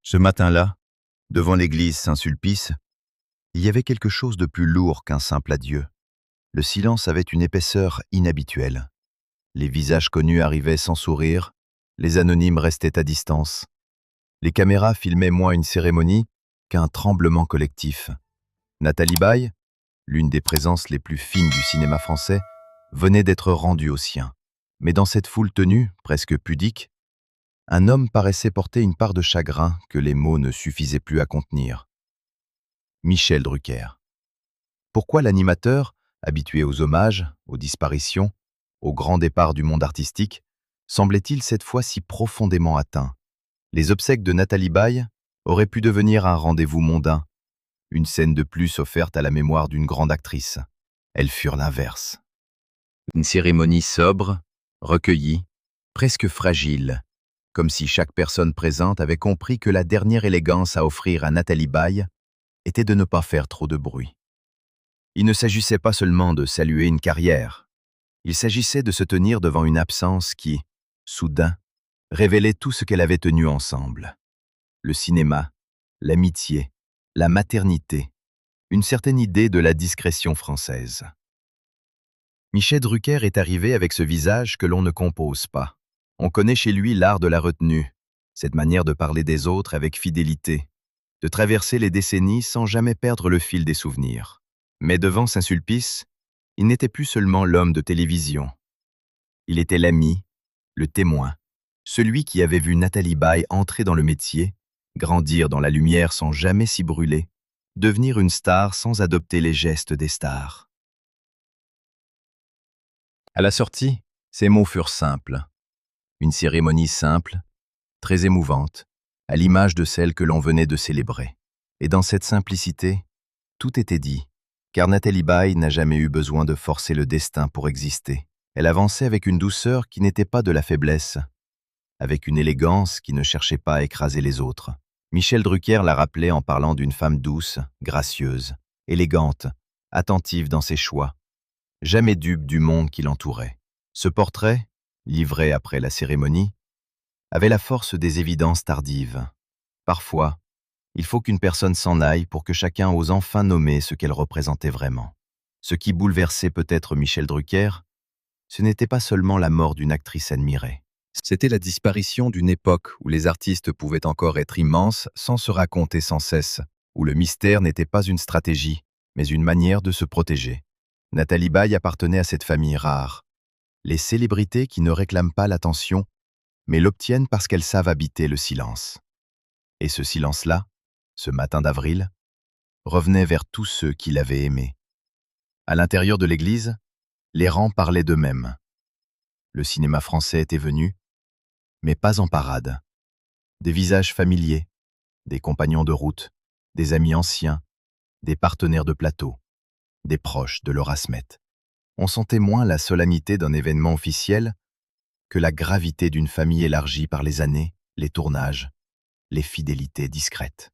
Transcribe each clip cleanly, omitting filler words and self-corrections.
Ce matin-là, devant l'église Saint-Sulpice, il y avait quelque chose de plus lourd qu'un simple adieu. Le silence avait une épaisseur inhabituelle. Les visages connus arrivaient sans sourire, les anonymes restaient à distance. Les caméras filmaient moins une cérémonie qu'un tremblement collectif. Nathalie Baye, l'une des présences les plus fines du cinéma français, venait d'être rendue aux siens. Mais dans cette foule tenue, presque pudique, un homme paraissait porter une part de chagrin que les mots ne suffisaient plus à contenir. Michel Drucker. Pourquoi l'animateur, habitué aux hommages, aux disparitions, aux grands départs du monde artistique, semblait-il cette fois si profondément atteint? Les obsèques de Nathalie Baye auraient pu devenir un rendez-vous mondain, une scène de plus offerte à la mémoire d'une grande actrice. Elles furent l'inverse. Une cérémonie sobre, recueillie, presque fragile, comme si chaque personne présente avait compris que la dernière élégance à offrir à Nathalie Baye était de ne pas faire trop de bruit. Il ne s'agissait pas seulement de saluer une carrière, il s'agissait de se tenir devant une absence qui, soudain, révélait tout ce qu'elle avait tenu ensemble. Le cinéma, l'amitié, la maternité, une certaine idée de la discrétion française. Michel Drucker est arrivé avec ce visage que l'on ne compose pas. On connaît chez lui l'art de la retenue, cette manière de parler des autres avec fidélité, de traverser les décennies sans jamais perdre le fil des souvenirs. Mais devant Saint-Sulpice, il n'était plus seulement l'homme de télévision. Il était l'ami, le témoin, celui qui avait vu Nathalie Baye entrer dans le métier, grandir dans la lumière sans jamais s'y brûler, devenir une star sans adopter les gestes des stars. À la sortie, ses mots furent simples. Une cérémonie simple, très émouvante, à l'image de celle que l'on venait de célébrer. Et dans cette simplicité, tout était dit, car Nathalie Baye n'a jamais eu besoin de forcer le destin pour exister. Elle avançait avec une douceur qui n'était pas de la faiblesse, avec une élégance qui ne cherchait pas à écraser les autres. Michel Drucker l'a rappelé en parlant d'une femme douce, gracieuse, élégante, attentive dans ses choix, jamais dupe du monde qui l'entourait. Ce portrait, livré après la cérémonie, avait la force des évidences tardives. Parfois, il faut qu'une personne s'en aille pour que chacun ose enfin nommer ce qu'elle représentait vraiment. Ce qui bouleversait peut-être Michel Drucker, ce n'était pas seulement la mort d'une actrice admirée. C'était la disparition d'une époque où les artistes pouvaient encore être immenses sans se raconter sans cesse, où le mystère n'était pas une stratégie, mais une manière de se protéger. Nathalie Baye appartenait à cette famille rare. Les célébrités qui ne réclament pas l'attention, mais l'obtiennent parce qu'elles savent habiter le silence. Et ce silence-là, ce matin d'avril, revenait vers tous ceux qui l'avaient aimé. À l'intérieur de l'église, les rangs parlaient d'eux-mêmes. Le cinéma français était venu, mais pas en parade. Des visages familiers, des compagnons de route, des amis anciens, des partenaires de plateau, des proches de Laura Smet. On sentait moins la solennité d'un événement officiel que la gravité d'une famille élargie par les années, les tournages, les fidélités discrètes.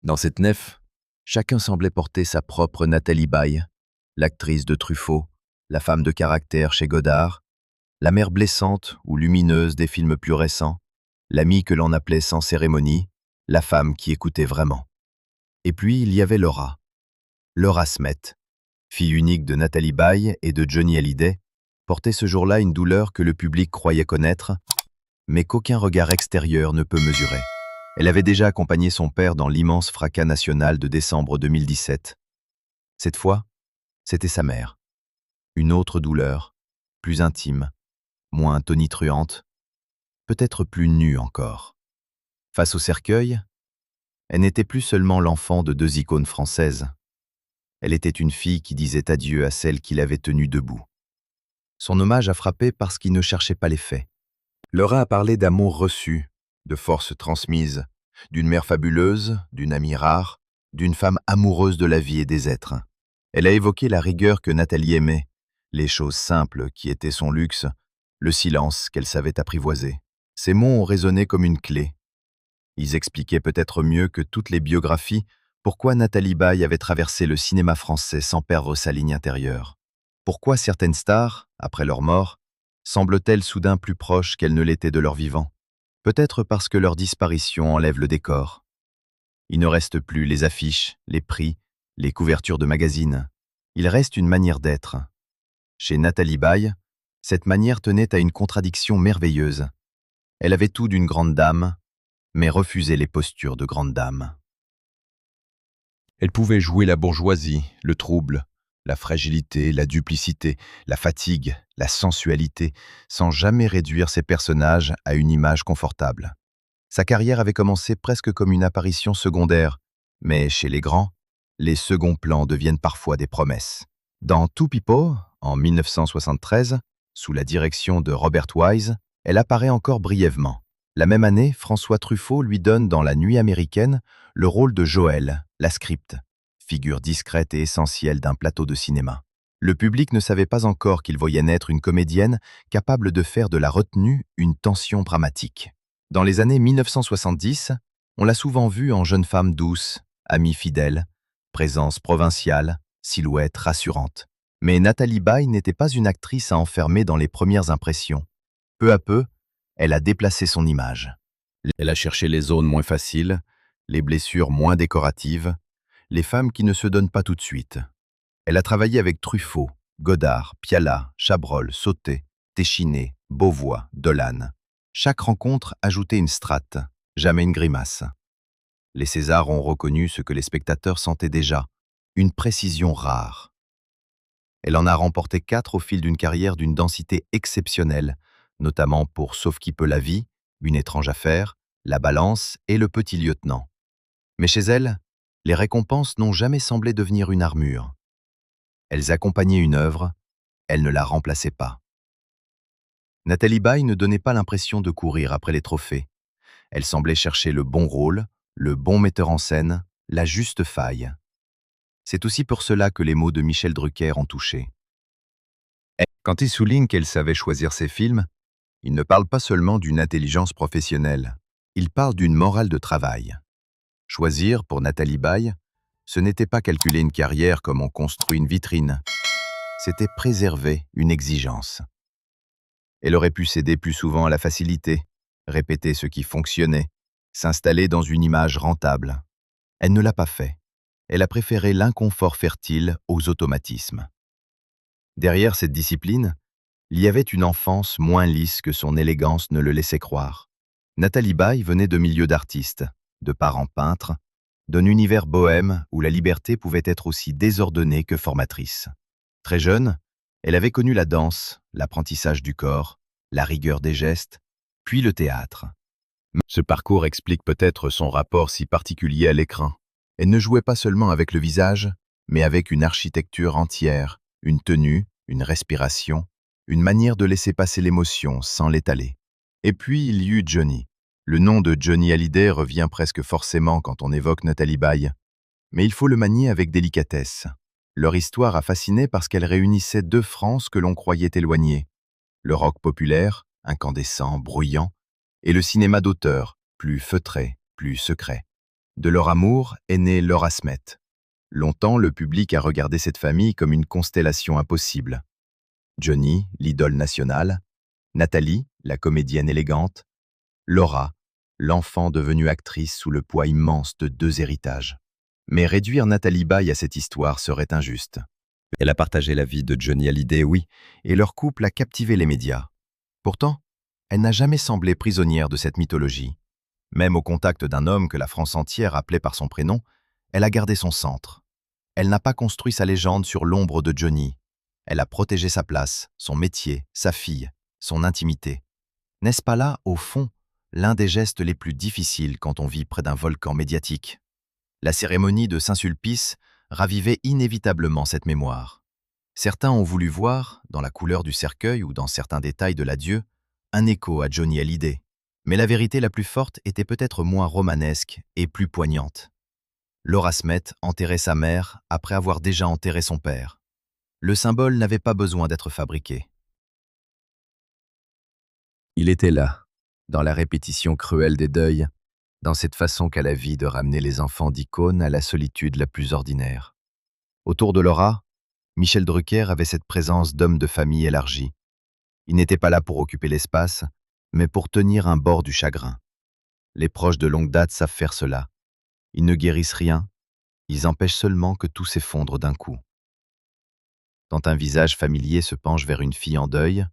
Dans cette nef, chacun semblait porter sa propre Nathalie Baye, l'actrice de Truffaut, la femme de caractère chez Godard, la mère blessante ou lumineuse des films plus récents, l'amie que l'on appelait sans cérémonie, la femme qui écoutait vraiment. Et puis il y avait Laura Smet, fille unique de Nathalie Baye et de Johnny Hallyday, portait ce jour-là une douleur que le public croyait connaître, mais qu'aucun regard extérieur ne peut mesurer. Elle avait déjà accompagné son père dans l'immense fracas national de décembre 2017. Cette fois, c'était sa mère. Une autre douleur, plus intime, moins tonitruante, peut-être plus nue encore. Face au cercueil, elle n'était plus seulement l'enfant de deux icônes françaises. Elle était une fille qui disait adieu à celle qui l'avait tenue debout. Son hommage a frappé parce qu'il ne cherchait pas les faits. Laura a parlé d'amour reçu, de force transmise, d'une mère fabuleuse, d'une amie rare, d'une femme amoureuse de la vie et des êtres. Elle a évoqué la rigueur que Nathalie aimait, les choses simples qui étaient son luxe, le silence qu'elle savait apprivoiser. Ces mots ont résonné comme une clé. Ils expliquaient peut-être mieux que toutes les biographies pourquoi Nathalie Baye avait traversé le cinéma français sans perdre sa ligne intérieure. Pourquoi certaines stars, après leur mort, semblent-elles soudain plus proches qu'elles ne l'étaient de leur vivant? Peut-être parce que leur disparition enlève le décor. Il ne reste plus les affiches, les prix, les couvertures de magazines. Il reste une manière d'être. Chez Nathalie Baye, cette manière tenait à une contradiction merveilleuse. Elle avait tout d'une grande dame, mais refusait les postures de grande dame. Elle pouvait jouer la bourgeoisie, le trouble, la fragilité, la duplicité, la fatigue, la sensualité, sans jamais réduire ses personnages à une image confortable. Sa carrière avait commencé presque comme une apparition secondaire, mais chez les grands, les seconds plans deviennent parfois des promesses. Dans Two People, en 1973, sous la direction de Robert Wise, elle apparaît encore brièvement. La même année, François Truffaut lui donne dans La Nuit américaine le rôle de Joël, la script, figure discrète et essentielle d'un plateau de cinéma. Le public ne savait pas encore qu'il voyait naître une comédienne capable de faire de la retenue une tension dramatique. Dans les années 1970, on l'a souvent vue en jeune femme douce, amie fidèle, présence provinciale, silhouette rassurante. Mais Nathalie Baye n'était pas une actrice à enfermer dans les premières impressions. Peu à peu, elle a déplacé son image. Elle a cherché les zones moins faciles, les blessures moins décoratives, les femmes qui ne se donnent pas tout de suite. Elle a travaillé avec Truffaut, Godard, Pialat, Chabrol, Sauté, Téchiné, Beauvois, Dolan. Chaque rencontre ajoutait une strate, jamais une grimace. Les Césars ont reconnu ce que les spectateurs sentaient déjà, une précision rare. Elle en a remporté 4 au fil d'une carrière d'une densité exceptionnelle, notamment pour Sauf qui peut la vie, Une étrange affaire, La balance et Le petit lieutenant. Mais chez elle, les récompenses n'ont jamais semblé devenir une armure. Elles accompagnaient une œuvre, elles ne la remplaçaient pas. Nathalie Baye ne donnait pas l'impression de courir après les trophées. Elle semblait chercher le bon rôle, le bon metteur en scène, la juste faille. C'est aussi pour cela que les mots de Michel Drucker ont touché. Quand il souligne qu'elle savait choisir ses films, il ne parle pas seulement d'une intelligence professionnelle, il parle d'une morale de travail. Choisir, pour Nathalie Baye, ce n'était pas calculer une carrière comme on construit une vitrine, c'était préserver une exigence. Elle aurait pu céder plus souvent à la facilité, répéter ce qui fonctionnait, s'installer dans une image rentable. Elle ne l'a pas fait. Elle a préféré l'inconfort fertile aux automatismes. Derrière cette discipline, il y avait une enfance moins lisse que son élégance ne le laissait croire. Nathalie Baye venait de milieux d'artistes, de parents peintres, d'un univers bohème où la liberté pouvait être aussi désordonnée que formatrice. Très jeune, elle avait connu la danse, l'apprentissage du corps, la rigueur des gestes, puis le théâtre. Ce parcours explique peut-être son rapport si particulier à l'écran. Elle ne jouait pas seulement avec le visage, mais avec une architecture entière, une tenue, une respiration, une manière de laisser passer l'émotion sans l'étaler. Et puis il y eut Johnny. Le nom de Johnny Hallyday revient presque forcément quand on évoque Nathalie Baye. Mais il faut le manier avec délicatesse. Leur histoire a fasciné parce qu'elle réunissait 2 Frances que l'on croyait éloignées. Le rock populaire, incandescent, bruyant, et le cinéma d'auteur, plus feutré, plus secret. De leur amour est né Laura Smet. Longtemps, le public a regardé cette famille comme une constellation impossible. Johnny, l'idole nationale, Nathalie, la comédienne élégante, Laura, l'enfant devenue actrice sous le poids immense de 2 héritages. Mais réduire Nathalie Baye à cette histoire serait injuste. Elle a partagé la vie de Johnny Hallyday, oui, et leur couple a captivé les médias. Pourtant, elle n'a jamais semblé prisonnière de cette mythologie. Même au contact d'un homme que la France entière appelait par son prénom, elle a gardé son centre. Elle n'a pas construit sa légende sur l'ombre de Johnny. Elle a protégé sa place, son métier, sa fille, son intimité. N'est-ce pas là, au fond, l'un des gestes les plus difficiles quand on vit près d'un volcan médiatique? La cérémonie de Saint-Sulpice ravivait inévitablement cette mémoire. Certains ont voulu voir, dans la couleur du cercueil ou dans certains détails de l'adieu, un écho à Johnny Hallyday. Mais la vérité la plus forte était peut-être moins romanesque et plus poignante. Laura Smet enterrait sa mère après avoir déjà enterré son père. Le symbole n'avait pas besoin d'être fabriqué. Il était là, dans la répétition cruelle des deuils, dans cette façon qu'a la vie de ramener les enfants d'icônes à la solitude la plus ordinaire. Autour de Laura, Michel Drucker avait cette présence d'homme de famille élargi. Il n'était pas là pour occuper l'espace, mais pour tenir un bord du chagrin. Les proches de longue date savent faire cela. Ils ne guérissent rien, ils empêchent seulement que tout s'effondre d'un coup. Quand un visage familier se penche vers une fille en deuil,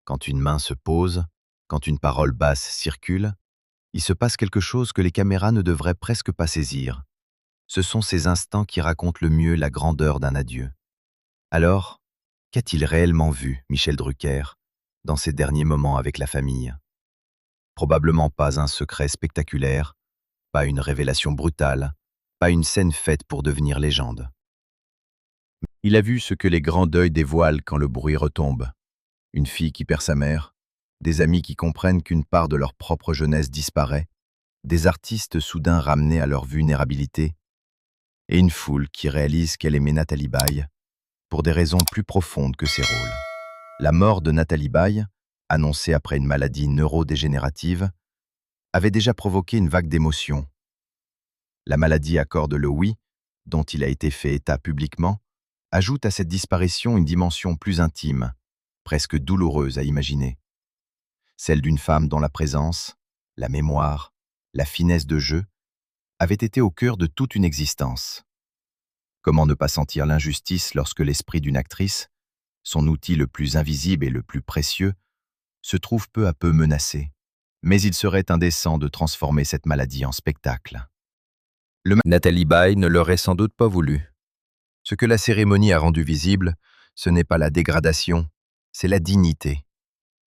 quand une main se pose, quand une parole basse circule, il se passe quelque chose que les caméras ne devraient presque pas saisir. Ce sont ces instants qui racontent le mieux la grandeur d'un adieu. Alors, qu'a-t-il réellement vu, Michel Drucker, dans ses derniers moments avec la famille? Probablement pas un secret spectaculaire, pas une révélation brutale, pas une scène faite pour devenir légende. Il a vu ce que les grands deuils dévoilent quand le bruit retombe. Une fille qui perd sa mère, des amis qui comprennent qu'une part de leur propre jeunesse disparaît, des artistes soudain ramenés à leur vulnérabilité, et une foule qui réalise qu'elle aimait Nathalie Baye pour des raisons plus profondes que ses rôles. La mort de Nathalie Baye, annoncée après une maladie neurodégénérative, avait déjà provoqué une vague d'émotions. La maladie accorde le oui, dont il a été fait état publiquement, ajoute à cette disparition une dimension plus intime, presque douloureuse à imaginer. Celle d'une femme dont la présence, la mémoire, la finesse de jeu avaient été au cœur de toute une existence. Comment ne pas sentir l'injustice lorsque l'esprit d'une actrice, son outil le plus invisible et le plus précieux, se trouve peu à peu menacé. Mais il serait indécent de transformer cette maladie en spectacle. Nathalie Baye ne l'aurait sans doute pas voulu. Ce que la cérémonie a rendu visible, ce n'est pas la dégradation, c'est la dignité.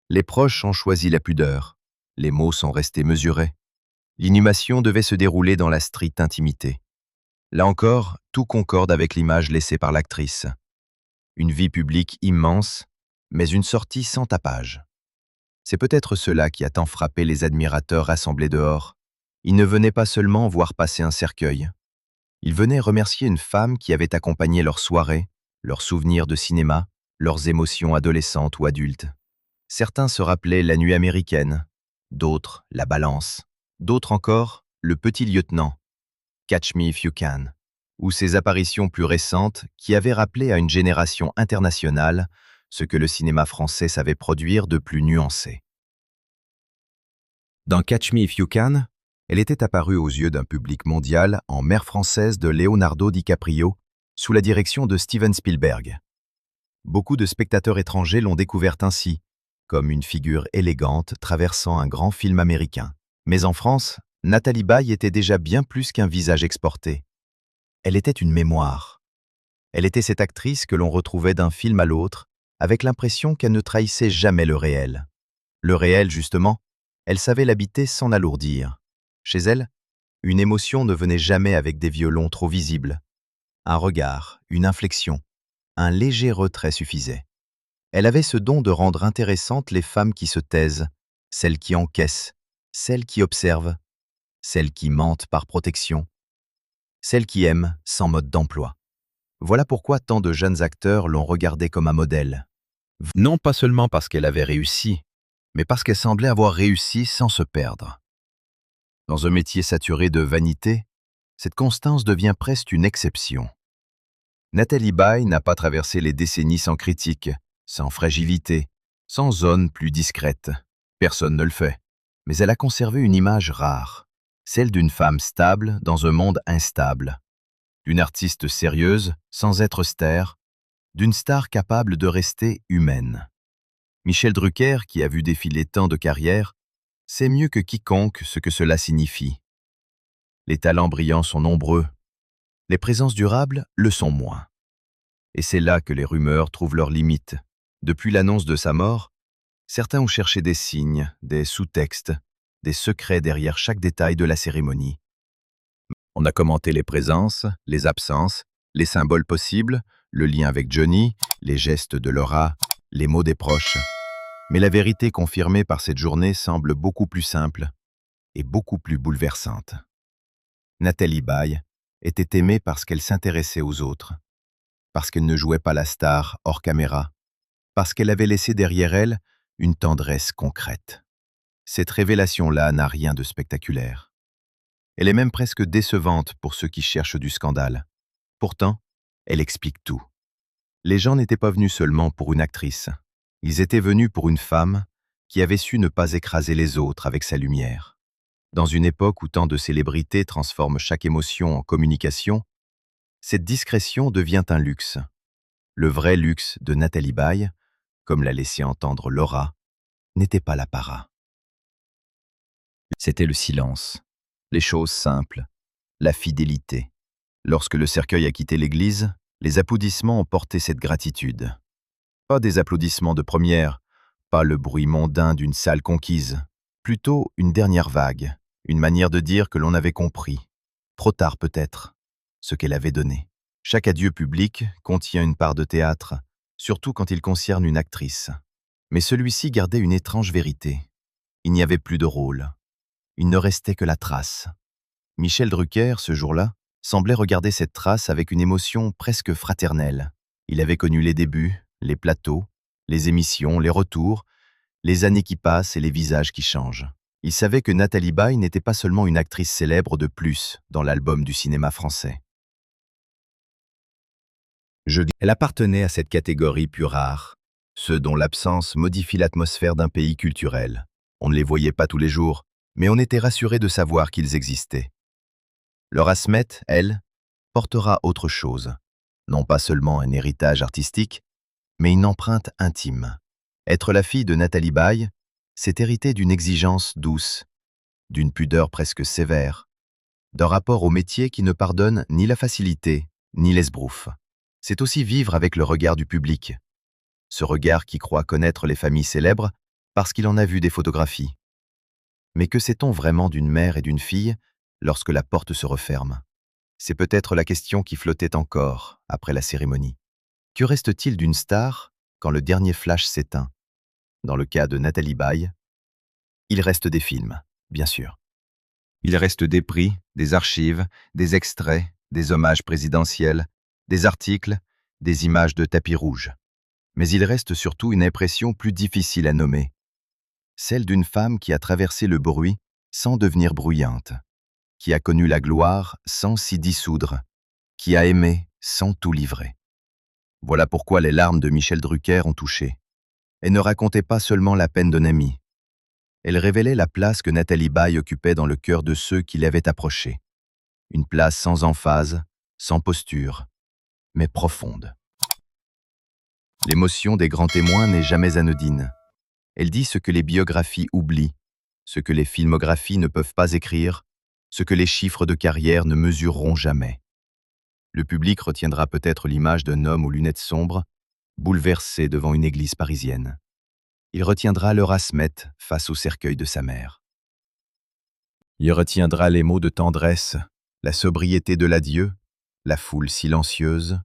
Les proches ont choisi la pudeur, les mots sont restés mesurés. L'inhumation devait se dérouler dans la stricte intimité. Là encore, tout concorde avec l'image laissée par l'actrice. Une vie publique immense, mais une sortie sans tapage. C'est peut-être cela qui a tant frappé les admirateurs rassemblés dehors. Ils ne venaient pas seulement voir passer un cercueil. Ils venaient remercier une femme qui avait accompagné leurs soirées, leurs souvenirs de cinéma, leurs émotions adolescentes ou adultes. Certains se rappelaient La Nuit américaine, d'autres La Balance, d'autres encore Le Petit Lieutenant, Catch Me If You Can, ou ses apparitions plus récentes qui avaient rappelé à une génération internationale ce que le cinéma français savait produire de plus nuancé. Dans Catch Me If You Can, elle était apparue aux yeux d'un public mondial en Mère française de Leonardo DiCaprio, sous la direction de Steven Spielberg. Beaucoup de spectateurs étrangers l'ont découverte ainsi, comme une figure élégante traversant un grand film américain. Mais en France, Nathalie Baye était déjà bien plus qu'un visage exporté. Elle était une mémoire. Elle était cette actrice que l'on retrouvait d'un film à l'autre, avec l'impression qu'elle ne trahissait jamais le réel. Le réel, justement, elle savait l'habiter sans l'alourdir. Chez elle, une émotion ne venait jamais avec des violons trop visibles. Un regard, une inflexion, un léger retrait suffisaient. Elle avait ce don de rendre intéressantes les femmes qui se taisent, celles qui encaissent, celles qui observent, celles qui mentent par protection, celles qui aiment sans mode d'emploi. Voilà pourquoi tant de jeunes acteurs l'ont regardée comme un modèle. Non pas seulement parce qu'elle avait réussi, mais parce qu'elle semblait avoir réussi sans se perdre. Dans un métier saturé de vanité, cette constance devient presque une exception. Nathalie Baye n'a pas traversé les décennies sans critique, sans fragilité, sans zone plus discrète. Personne ne le fait. Mais elle a conservé une image rare, celle d'une femme stable dans un monde instable, d'une artiste sérieuse sans être austère, d'une star capable de rester humaine. Michel Drucker, qui a vu défiler tant de carrières, sait mieux que quiconque ce que cela signifie. Les talents brillants sont nombreux, les présences durables le sont moins. Et c'est là que les rumeurs trouvent leurs limites. Depuis l'annonce de sa mort, certains ont cherché des signes, des sous-textes, des secrets derrière chaque détail de la cérémonie. On a commenté les présences, les absences, les symboles possibles, le lien avec Johnny, les gestes de Laura, les mots des proches. Mais la vérité confirmée par cette journée semble beaucoup plus simple et beaucoup plus bouleversante. Nathalie Baye était aimée parce qu'elle s'intéressait aux autres, parce qu'elle ne jouait pas la star hors caméra, parce qu'elle avait laissé derrière elle une tendresse concrète. Cette révélation-là n'a rien de spectaculaire. Elle est même presque décevante pour ceux qui cherchent du scandale. Pourtant, elle explique tout. Les gens n'étaient pas venus seulement pour une actrice. Ils étaient venus pour une femme, qui avait su ne pas écraser les autres avec sa lumière. Dans une époque où tant de célébrités transforment chaque émotion en communication, cette discrétion devient un luxe. Le vrai luxe de Nathalie Baye, comme l'a laissé entendre Laura, n'était pas l'apparat. C'était le silence, les choses simples, la fidélité. Lorsque le cercueil a quitté l'église, les applaudissements ont porté cette gratitude. Pas des applaudissements de première, pas le bruit mondain d'une salle conquise, plutôt une dernière vague, une manière de dire que l'on avait compris, trop tard peut-être, ce qu'elle avait donné. Chaque adieu public contient une part de théâtre, surtout quand il concerne une actrice. Mais celui-ci gardait une étrange vérité. Il n'y avait plus de rôle. Il ne restait que la trace. Michel Drucker, ce jour-là, semblait regarder cette trace avec une émotion presque fraternelle. Il avait connu les débuts, les plateaux, les émissions, les retours, les années qui passent et les visages qui changent. Il savait que Nathalie Baye n'était pas seulement une actrice célèbre de plus dans l'album du cinéma français. Elle appartenait à cette catégorie plus rare, ceux dont l'absence modifie l'atmosphère d'un pays culturel. On ne les voyait pas tous les jours, mais on était rassuré de savoir qu'ils existaient. Laura Smet, elle, portera autre chose. Non pas seulement un héritage artistique, mais une empreinte intime. Être la fille de Nathalie Baye, c'est hériter d'une exigence douce, d'une pudeur presque sévère, d'un rapport au métier qui ne pardonne ni la facilité, ni l'esbrouffe. C'est aussi vivre avec le regard du public. Ce regard qui croit connaître les familles célèbres parce qu'il en a vu des photographies. Mais que sait-on vraiment d'une mère et d'une fille lorsque la porte se referme? C'est peut-être la question qui flottait encore après la cérémonie. Que reste-t-il d'une star quand le dernier flash s'éteint? Dans le cas de Nathalie Baye, il reste des films, bien sûr. Il reste des prix, des archives, des extraits, des hommages présidentiels, des articles, des images de tapis rouge. Mais il reste surtout une impression plus difficile à nommer. Celle d'une femme qui a traversé le bruit sans devenir bruyante, qui a connu la gloire sans s'y dissoudre, qui a aimé sans tout livrer. Voilà pourquoi les larmes de Michel Drucker ont touché. Elle ne racontait pas seulement la peine d'un ami. Elle révélait la place que Nathalie Baye occupait dans le cœur de ceux qui l'avaient approchée. Une place sans emphase, sans posture, mais profonde. L'émotion des grands témoins n'est jamais anodine. Elle dit ce que les biographies oublient, ce que les filmographies ne peuvent pas écrire, ce que les chiffres de carrière ne mesureront jamais. Le public retiendra peut-être l'image d'un homme aux lunettes sombres, bouleversé devant une église parisienne. Il retiendra Laura Smet face au cercueil de sa mère. Il retiendra les mots de tendresse, la sobriété de l'adieu, la foule silencieuse,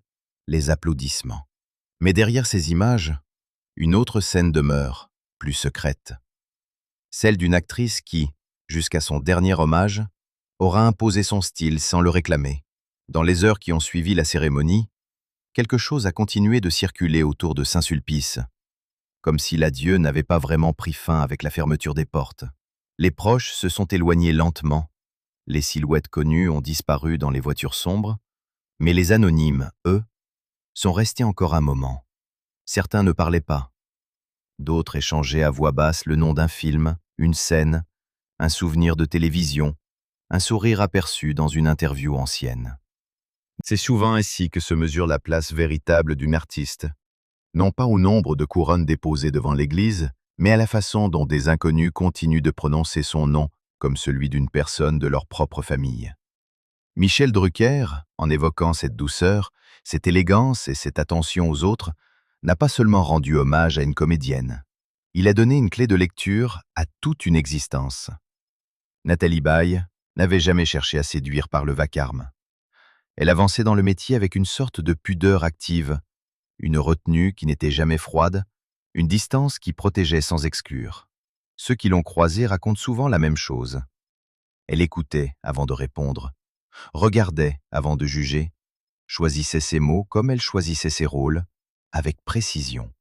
les applaudissements. Mais derrière ces images, une autre scène demeure, plus secrète. Celle d'une actrice qui, jusqu'à son dernier hommage, aura imposé son style sans le réclamer. Dans les heures qui ont suivi la cérémonie, quelque chose a continué de circuler autour de Saint-Sulpice, comme si l'adieu n'avait pas vraiment pris fin avec la fermeture des portes. Les proches se sont éloignés lentement, les silhouettes connues ont disparu dans les voitures sombres, mais les anonymes, eux, sont restés encore un moment. Certains ne parlaient pas. D'autres échangeaient à voix basse le nom d'un film, une scène, un souvenir de télévision, un sourire aperçu dans une interview ancienne. C'est souvent ainsi que se mesure la place véritable d'une artiste, non pas au nombre de couronnes déposées devant l'église, mais à la façon dont des inconnus continuent de prononcer son nom comme celui d'une personne de leur propre famille. Michel Drucker, en évoquant cette douceur, cette élégance et cette attention aux autres, n'a pas seulement rendu hommage à une comédienne. Il a donné une clé de lecture à toute une existence. Nathalie Baye n'avait jamais cherché à séduire par le vacarme. Elle avançait dans le métier avec une sorte de pudeur active, une retenue qui n'était jamais froide, une distance qui protégeait sans exclure. Ceux qui l'ont croisée racontent souvent la même chose. Elle écoutait avant de répondre, regardait avant de juger, choisissait ses mots comme elle choisissait ses rôles, avec précision.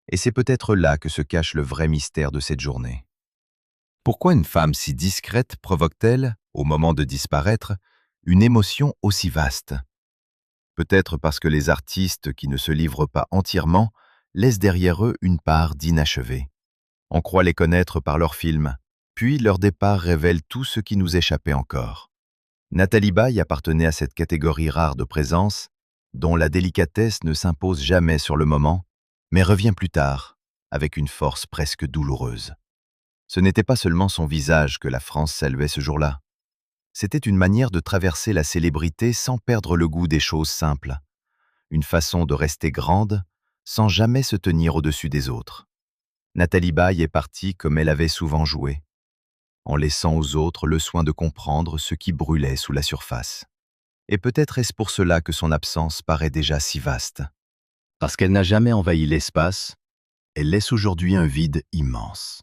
Et c'est peut-être là que se cache le vrai mystère de cette journée. Pourquoi une femme si discrète provoque-t-elle, au moment de disparaître, une émotion aussi vaste? Peut-être parce que les artistes qui ne se livrent pas entièrement laissent derrière eux une part d'inachevé. On croit les connaître par leurs films, puis leur départ révèle tout ce qui nous échappait encore. Nathalie Baye appartenait à cette catégorie rare de présence, dont la délicatesse ne s'impose jamais sur le moment, mais revient plus tard, avec une force presque douloureuse. Ce n'était pas seulement son visage que la France saluait ce jour-là. C'était une manière de traverser la célébrité sans perdre le goût des choses simples, une façon de rester grande sans jamais se tenir au-dessus des autres. Nathalie Baye est partie comme elle avait souvent joué, en laissant aux autres le soin de comprendre ce qui brûlait sous la surface. Et peut-être est-ce pour cela que son absence paraît déjà si vaste. Parce qu'elle n'a jamais envahi l'espace, elle laisse aujourd'hui un vide immense.